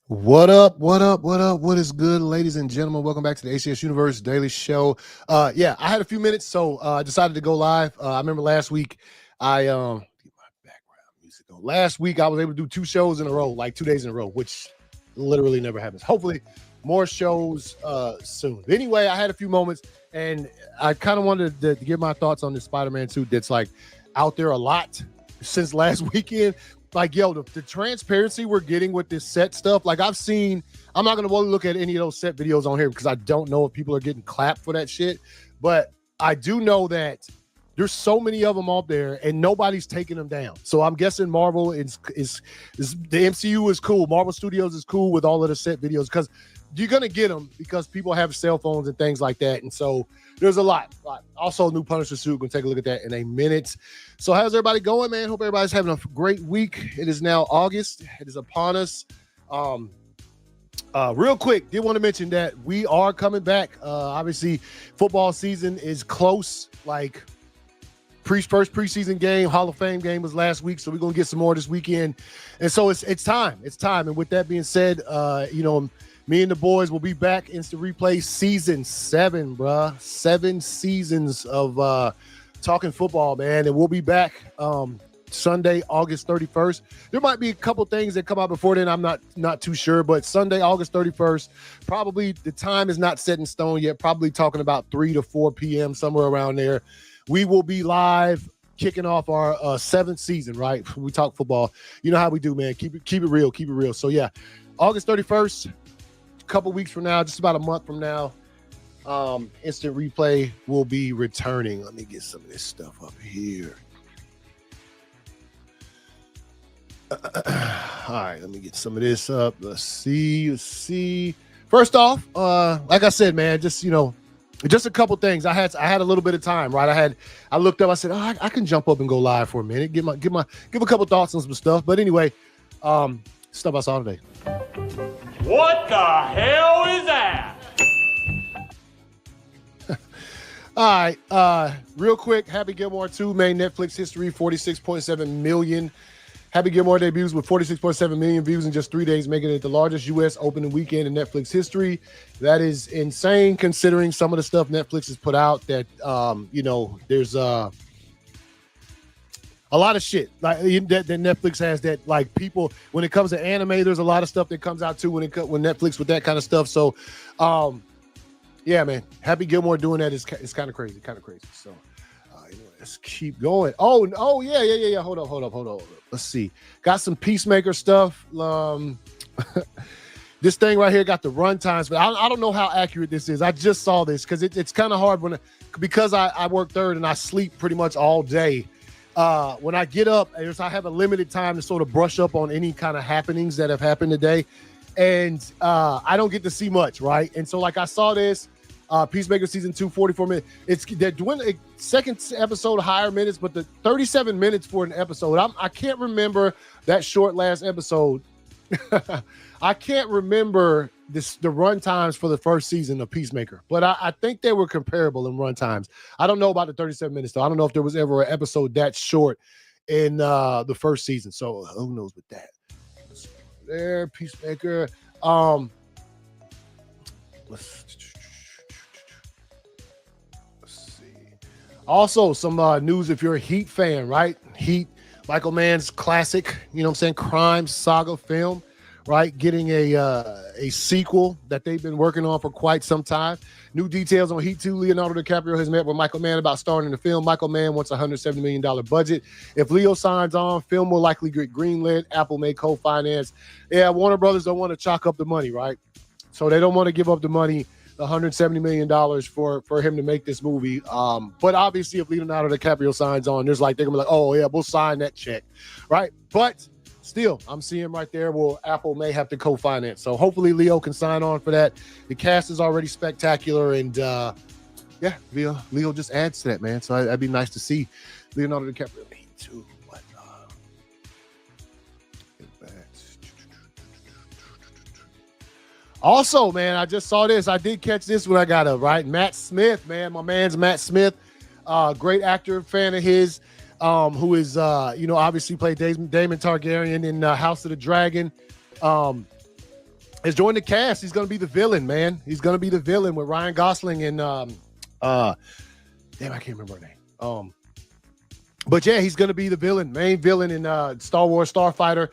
What up? What up? What up? What is good, ladies and gentlemen? Welcome back to the ACS Universe Daily Show. I had a few minutes, so I decided to go live. I remember last week, I get my background music on. Last week, I was able to do 2 shows in a row, like 2 days in a row, which literally never happens. Hopefully, more shows soon. But anyway, I had a few moments, and I kind of wanted to give my thoughts on this Spider-Man suit that's like out there a lot since last weekend. Like, yo, the transparency we're getting with this set stuff, like I'm not going to look at any of those set videos on here because I don't know if people are getting clapped for that shit. But I do know that there's so many of them out there and nobody's taking them down. So I'm guessing Marvel is the MCU is cool. Marvel Studios is cool with all of the set videos because you're going to get them because people have cell phones and things like that. And so there's a lot. Also, new Punisher suit. Going to take a look at that in a minute. So how's everybody going, man? Hope everybody's having a great week. It is now August. It is upon us. Real quick, did want to mention that we are coming back. Obviously, football season is close. Like, first preseason game, Hall of Fame game was last week, so we're going to get some more this weekend. And so it's time. It's time. And with that being said, me and the boys will be back Instant Replay season 7, bruh. 7 seasons of talking football, man. And we'll be back Sunday, August 31st. There might be a couple things that come out before then. I'm not too sure. But Sunday, August 31st, probably the time is not set in stone yet. Probably talking about 3 to 4 p.m., somewhere around there. We will be live kicking off our 7th season, right? We talk football. You know how we do, man. Keep it real. Keep it real. So, yeah, August 31st. Couple weeks from now, just about a month from now, Instant Replay will be returning. Let me get some of this stuff up here. All right, let me get some of this up. Let's see. First off, like I said, man, just a couple things. I had a little bit of time, right? I looked up. I said, I can jump up and go live for a minute. Give a couple thoughts on some stuff. But anyway, stuff I saw today. What the hell is that? All right, real quick, Happy Gilmore 2 made Netflix history, 46.7 million. Happy Gilmore debuts with 46.7 million views in just 3 days, making it the largest U.S. opening weekend in Netflix history. That is insane, considering some of the stuff Netflix has put out. That there's a lot of shit like that Netflix has that, like, people, when it comes to anime, there's a lot of stuff that comes out too when Netflix with that kind of stuff. So, yeah, man, Happy Gilmore doing that is kind of crazy, So, let's keep going. Oh, yeah. Hold up. Let's see. Got some Peacemaker stuff. This thing right here got the run times, but I don't know how accurate this is. I just saw this because it's kind of hard because I work third and I sleep pretty much all day. When I get up, I have a limited time to sort of brush up on any kind of happenings that have happened today. And I don't get to see much, right? And so, like, I saw this, Peacemaker Season 2, 44 minutes. They're doing a second episode higher minutes, but the 37 minutes for an episode. I can't remember that short last episode. I can't remember the run times for the first season of Peacemaker, but I think they were comparable in run times. I don't know about the 37 minutes, though. I don't know if there was ever an episode that short in the first season. So who knows with that? There, Peacemaker. Let's see. Also, some news if you're a Heat fan, right? Heat, Michael Mann's classic, crime saga film, right? Getting a sequel that they've been working on for quite some time. New details on Heat 2. Leonardo DiCaprio has met with Michael Mann about starring in the film. Michael Mann wants a $170 million budget. If Leo signs on, film will likely get greenlit. Apple may co-finance. Yeah, Warner Brothers don't want to chalk up the money, right? So they don't want to give up the money, the $170 million for him to make this movie. But obviously, if Leonardo DiCaprio signs on, they're going to be like, oh, yeah, we'll sign that check, right? But still, I'm seeing right there, well, Apple may have to co-finance. So hopefully Leo can sign on for that. The cast is already spectacular. And, Leo just adds to that, man. So that'd be nice to see Leonardo DiCaprio. Me too. But, also, man, I just saw this. I did catch this when I got up, right? Matt Smith, man. My man's Matt Smith. Great actor, fan of his. Who is, obviously played Daemon Targaryen in House of the Dragon. has joined the cast. He's going to be the villain, man. He's going to be the villain with Ryan Gosling and damn, I can't remember her name. But yeah, he's going to be the villain, main villain in Star Wars Starfighter.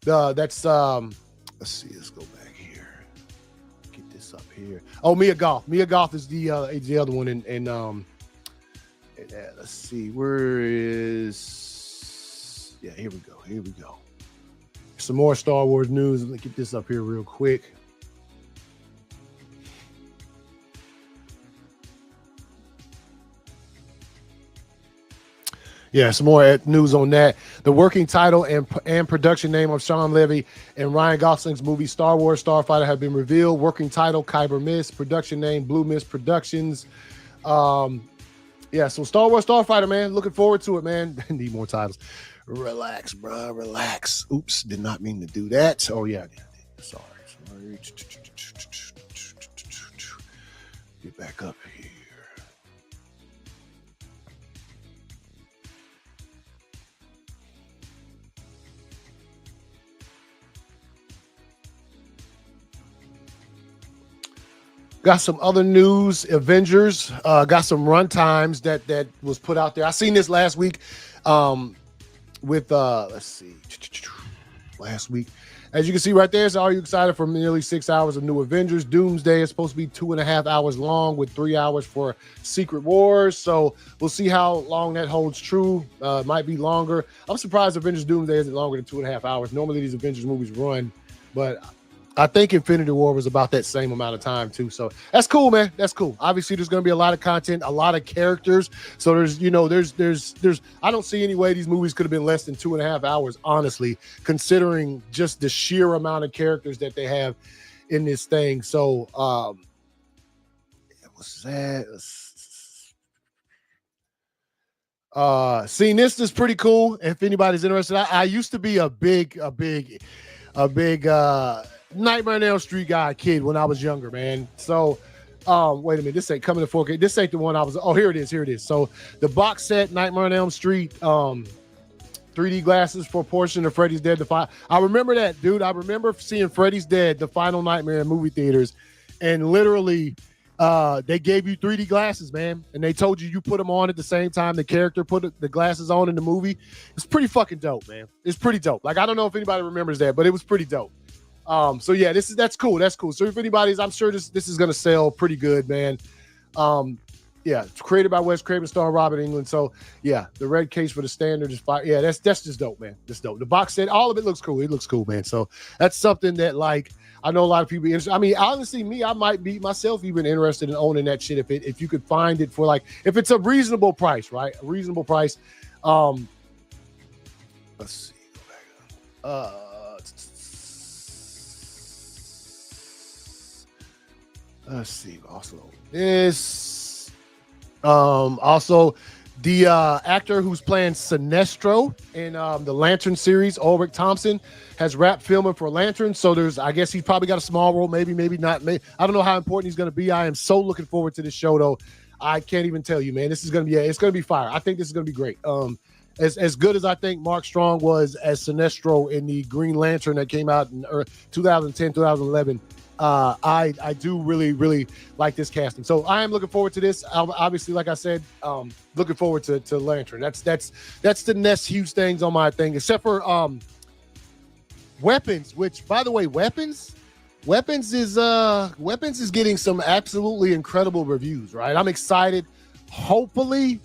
That's let's see. Let's go back here. Get this up here. Oh, Mia Goth. Mia Goth is the other one. Let's see. Where is? Yeah, here we go. Here we go. Some more Star Wars news. Let me get this up here real quick. Yeah, some more news on that. The working title and production name of Sean Levy and Ryan Gosling's movie Star Wars Starfighter have been revealed. Working title Kyber Mist. Production name Blue Mist Productions. Yeah, so Star Wars Starfighter, man. Looking forward to it, man. Need more titles. Relax, bro. Relax. Oops, did not mean to do that. Oh, yeah. Sorry. Get back up here. Got some other news. Avengers got some run times that was put out there. I seen this last week with let's see, last week. As you can see right there, so are you excited for nearly 6 hours of new Avengers? Doomsday is supposed to be 2.5 hours long with 3 hours for Secret Wars. So we'll see how long that holds true. It might be longer. I'm surprised Avengers Doomsday isn't longer than 2.5 hours. Normally these Avengers movies run, but I think Infinity War was about that same amount of time too. So that's cool, man. That's cool. Obviously, there's going to be a lot of content, a lot of characters. So there's I don't see any way these movies could have been less than 2.5 hours, honestly, considering just the sheer amount of characters that they have in this thing. So what's that? Seeing this is pretty cool. If anybody's interested, I used to be a big Nightmare on Elm Street kid when I was younger, man. So, wait a minute. This ain't coming to 4K. This ain't the one I was. Oh, here it is. Here it is. So, the box set, Nightmare on Elm Street, 3D glasses for a portion of Freddy's Dead. I remember that, dude. I remember seeing Freddy's Dead, the final nightmare in movie theaters, and literally, they gave you 3D glasses, man, and they told you put them on at the same time the character put the glasses on in the movie. It's pretty fucking dope, man. It's pretty dope. Like, I don't know if anybody remembers that, but it was pretty dope. So yeah, that's cool. That's cool. So if anybody's, I'm sure this is gonna sell pretty good, man. Yeah, it's created by Wes Craven, starring Robert Englund. So yeah, the red case for the standard is fire. Yeah, that's just dope, man. That's dope. The box set, all of it looks cool. It looks cool, man. So that's something that, like, I know a lot of people interested. I mean, honestly, I might be myself even interested in owning that shit if you could find it for, like, if it's a reasonable price, right? A reasonable price. Let's see. Go back. Let's see. Also, this. Also, the actor who's playing Sinestro in the Lantern series, Ulrich Thompson, has wrapped filming for Lantern. So I guess he's probably got a small role, maybe not. I don't know how important he's going to be. I am so looking forward to this show, though. I can't even tell you, man. This is going to be, it's going to be fire. I think this is going to be great. As good as I think Mark Strong was as Sinestro in the Green Lantern that came out in 2010, 2011. I do really, really like this casting. So I am looking forward to this. Obviously, like I said, looking forward to Lantern. That's the next huge things on my thing, except for Weapons, which, by the way, Weapons is getting some absolutely incredible reviews, right? I'm excited. Hopefully,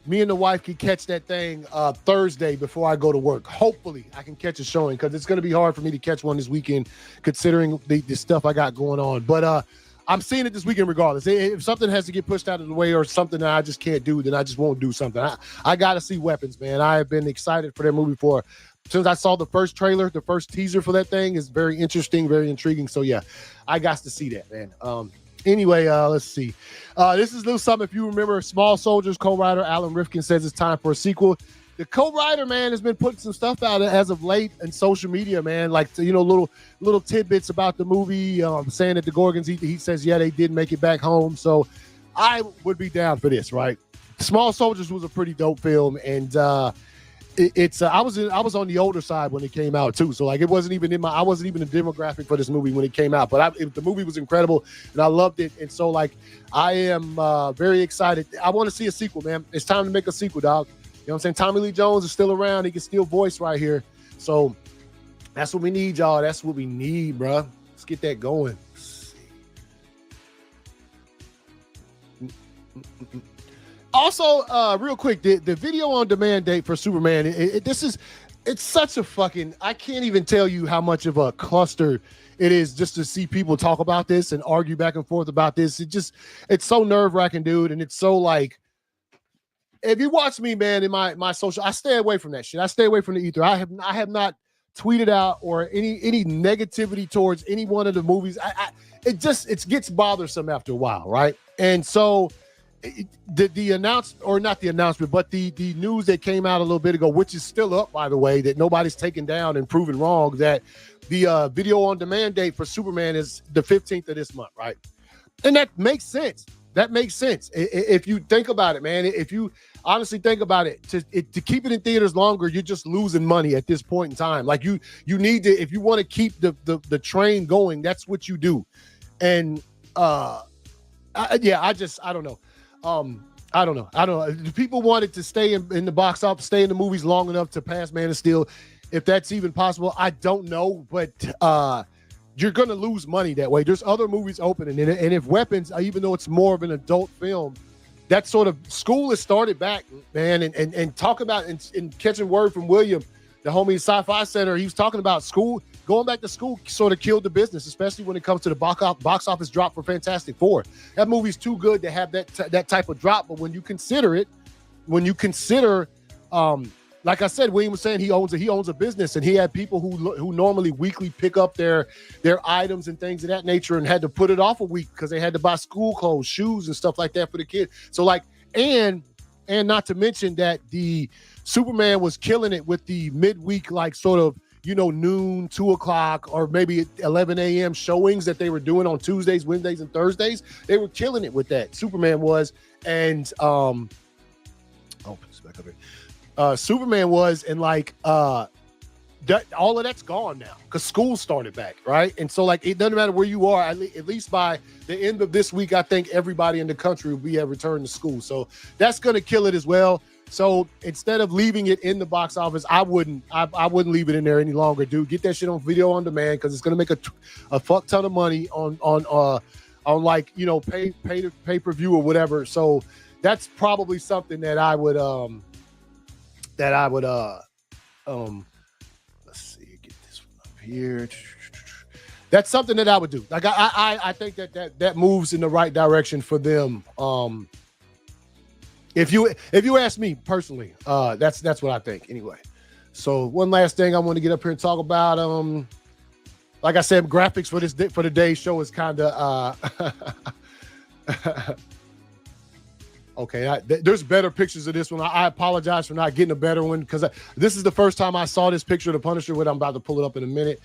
me and the wife can catch that thing Thursday before I go to work. Hopefully, I can catch a showing, because it's going to be hard for me to catch one this weekend, considering the stuff I got going on. But I'm seeing it this weekend regardless. If something has to get pushed out of the way or something that I just can't do, then I just won't do something. I got to see Weapons, man. I have been excited for that movie since I saw the first trailer. The first teaser for that thing is very interesting, very intriguing. So, yeah, I got to see that, man. Anyway, let's see. This is a little something. If you remember, Small Soldiers co-writer Alan Rifkin says it's time for a sequel. The co-writer, man, has been putting some stuff out as of late in social media, man. Like, little tidbits about the movie, saying that the Gorgons, he says, yeah, they did make it back home. So I would be down for this, right? Small Soldiers was a pretty dope film, and it's I was on the older side when it came out too, so like I wasn't even a demographic for this movie when it came out, but the movie was incredible and I loved it, and so like I am very excited. I want to see a sequel, man. It's time to make a sequel, dog. You know what I'm saying? Tommy Lee Jones is still around. He can still voice right here, so that's what we need, y'all. That's what we need, bro. Let's get that going. Also, real quick, the video on demand date for Superman, it's such a fucking, I can't even tell you how much of a cluster it is just to see people talk about this and argue back and forth about this. It's so nerve-wracking, dude, and it's so like, if you watch me, man, in my social, I stay away from that shit. I stay away from the ether. I have not tweeted out or any negativity towards any one of the movies. It gets bothersome after a while, right? And so the announcement, but the news that came out a little bit ago, which is still up, by the way, that nobody's taken down and proven wrong, that the video on demand date for Superman is the 15th of this month, right? And that makes sense. If you think about it, man. If you honestly think about it, to keep it in theaters longer, you're just losing money at this point in time. Like you need to, if you want to keep the train going, that's what you do. And I don't know. I don't know. People wanted to stay in the box office, stay in the movies long enough to pass Man of Steel. If that's even possible, I don't know. But you're going to lose money that way. There's other movies opening. And if Weapons, even though it's more of an adult film, that sort of school has started back, man. And talk about, and catching word from William, the homie Sci-Fi Center, he was talking about school. Going back to school sort of killed the business, especially when it comes to the box office drop for Fantastic Four. That movie's too good to have that type of drop. But when you consider, like I said, William was saying he owns a business, and he had people who normally weekly pick up their items and things of that nature, and had to put it off a week because they had to buy school clothes, shoes, and stuff like that for the kids. So like, and not to mention that the Superman was killing it with the midweek, like sort of, noon, 2:00, or maybe 11 a.m. showings that they were doing on Tuesdays, Wednesdays, and Thursdays. They were killing it with that. Superman was, and put this back up here. Superman was, and like all of that's gone now because school started back, right? And so like it doesn't matter where you are. At least by the end of this week, I think everybody in the country will be at return to school. So that's gonna kill it as well. So instead of leaving it in the box office, I wouldn't leave it in there any longer, dude. Get that shit on video on demand because it's gonna make a fuck ton of money on like pay per view or whatever. So that's probably something that I would let's see, get this one up here. That's something that I would do. Like I think that moves in the right direction for them. If you ask me personally, that's what I think anyway. So one last thing I want to get up here and talk about. Like I said, graphics for today's show is kind of okay. There's better pictures of this one. I apologize for not getting a better one because this is the first time I saw this picture of the Punisher. What I'm about to pull it up in a minute.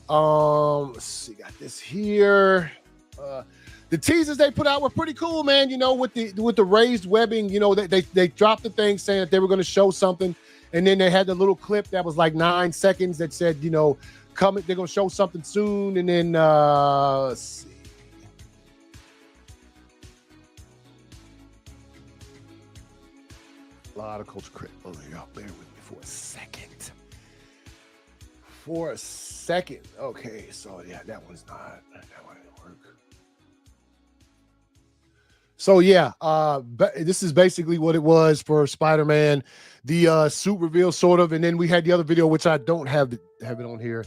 Let's see, got this here. The teasers they put out were pretty cool, man. With the raised webbing, they dropped the thing saying that they were going to show something, and then they had the little clip that was like 9 seconds that said, coming, they're going to show something soon, and then let's see. A lot of culture credit. Oh, y'all bear with me for a second. Okay, so yeah, that one didn't work. So yeah, this is basically what it was for Spider-Man, the suit reveal sort of, and then we had the other video which I don't have it on here.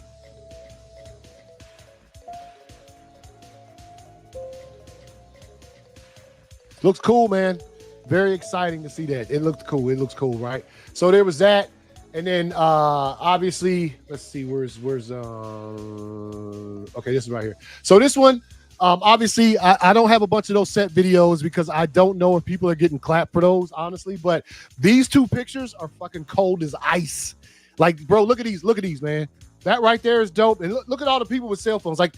Looks cool, man. Very exciting to see that. It looks cool, right? So there was that, and then obviously, let's see, where's okay, this is right here. So this one. Obviously, I don't have a bunch of those set videos because I don't know if people are getting clapped for those, honestly. But these two pictures are fucking cold as ice. Like, bro, look at these, man. That right there is dope. And look at all the people with cell phones. And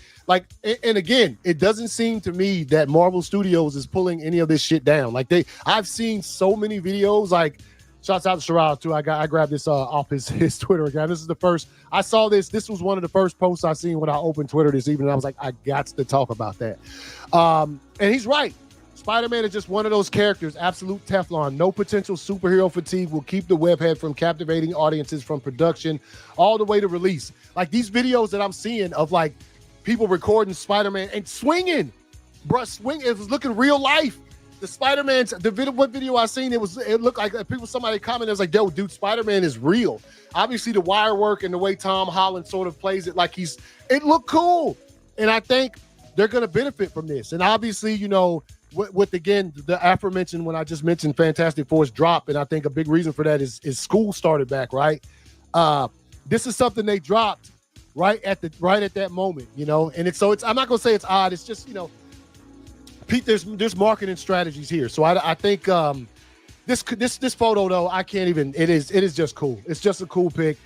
again, it doesn't seem to me that Marvel Studios is pulling any of this shit down. Like I've seen so many videos, like Shouts out to Shiraz too. I grabbed this off his Twitter account. This is the first I saw this. This was one of the first posts I seen when I opened Twitter this evening. I was like, I got to talk about that. And he's right. Spider-Man is just one of those characters, absolute Teflon. No potential superhero fatigue will keep the webhead from captivating audiences from production all the way to release. Like these videos that I'm seeing of like people recording Spider-Man and swinging, bro, it was looking real life. The Spider-Man's what video I seen, it looked like somebody commented, was like, yo, dude, Spider-Man is real. Obviously the wire work and the way Tom Holland sort of plays it, like it looked cool. And I think they're going to benefit from this. And obviously, you know, with again, the aforementioned, when I just mentioned Fantastic Four's drop, and I think a big reason for that is school started back, right? This is something they dropped right at that moment, you know? And it's I'm not going to say it's odd. It's just, you know, Pete, there's marketing strategies here. So I think this photo though, I can't even. It is just cool. It's just a cool pic,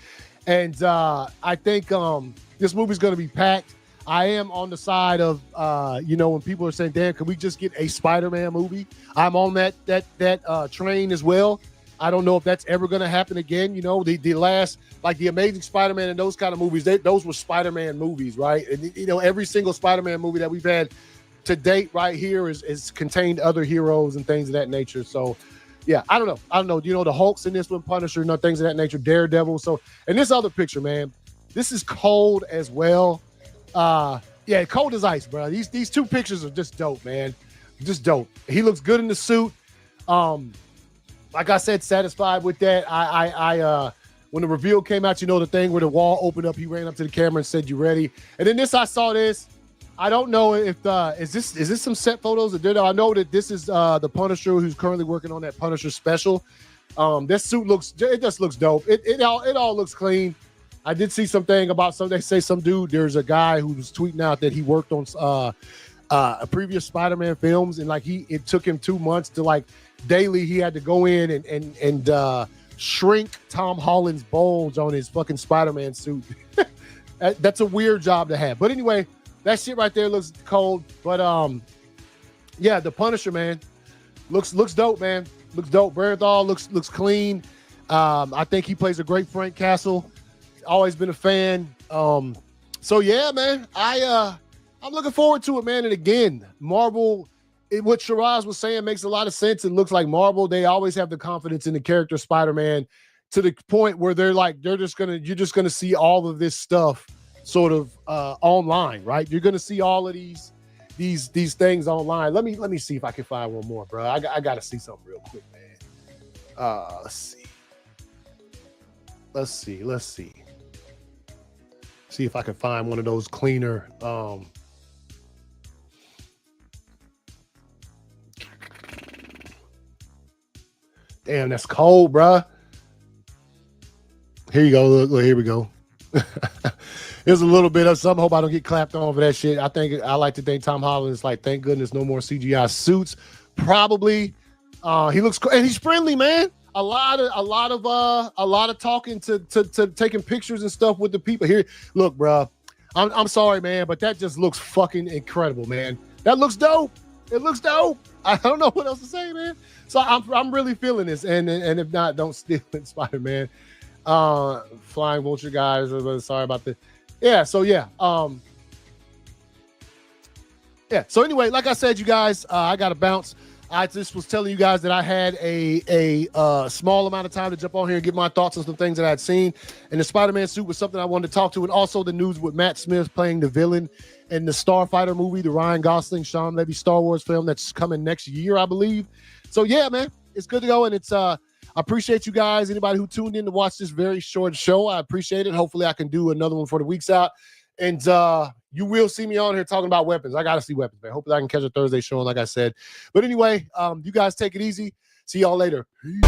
and I think this movie's going to be packed. I am on the side of you know, when people are saying, "Damn, can we just get a Spider-Man movie?" I'm on that train as well. I don't know if that's ever going to happen again. You know, the last, like the Amazing Spider-Man and those kind of movies, those were Spider-Man movies, right? And you know, every single Spider-Man movie that we've had to date right here is contained other heroes and things of that nature. So yeah, I don't know. You know, the Hulk's in this one, Punisher, you know, things of that nature, Daredevil. So, and this other picture, man, this is cold as well. Yeah, cold as ice, bro. These two pictures are just dope, man. Just dope. He looks good in the suit. Like I said, satisfied with that. I when the reveal came out, you know, the thing where the wall opened up, he ran up to the camera and said, "You ready?" And then I saw this. I don't know if is this some set photos? I know that this is the Punisher who's currently working on that Punisher special. This suit just looks dope. It all looks clean. I did see something about they say some dude. There's a guy who was tweeting out that he worked on a previous Spider-Man films, and like it took him 2 months to like daily he had to go in and shrink Tom Holland's bulge on his fucking Spider-Man suit. That's a weird job to have, but anyway. That shit right there looks cold, but yeah, the Punisher, man, looks dope, man. Looks dope. Bernthal looks clean. I think he plays a great Frank Castle. Always been a fan. So yeah, man, I'm looking forward to it, man. And again, Marvel, what Shiraz was saying makes a lot of sense. It looks like Marvel, they always have the confidence in the character Spider-Man to the point where you're just gonna see all of this stuff sort of online, right? You're gonna see all of these things online. Let me see if I can find one more, bro. I gotta see something real quick, man. Let's see. See if I can find one of those cleaner. Damn, that's cold, bro. Here you go. Look, here we go. There's a little bit of something. Hope I don't get clapped on for that shit. I like to think Tom Holland is like, thank goodness no more CGI suits. Probably. He looks cool and he's friendly, man. A lot of talking to taking pictures and stuff with the people here. Look, bro, I'm sorry, man, but that just looks fucking incredible, man. That looks dope. It looks dope. I don't know what else to say, man. So I'm really feeling this, and if not, don't steal it, Spider-Man. Flying vulture guys. Sorry about this. Yeah. So yeah. Yeah. So anyway, like I said, you guys, I got to bounce. I just was telling you guys that I had a small amount of time to jump on here and get my thoughts on some things that I'd seen. And the Spider-Man suit was something I wanted to talk to. And also the news with Matt Smith playing the villain in the Starfighter movie, the Ryan Gosling, Sean Levy Star Wars film that's coming next year, I believe. So yeah, man, it's good to go. And it's I appreciate you guys. Anybody who tuned in to watch this very short show, I appreciate it. Hopefully I can do another one for the week's out. And you will see me on here talking about weapons. I got to see weapons, man. Hopefully I can catch a Thursday show, like I said. But anyway, you guys take it easy. See y'all later. Peace.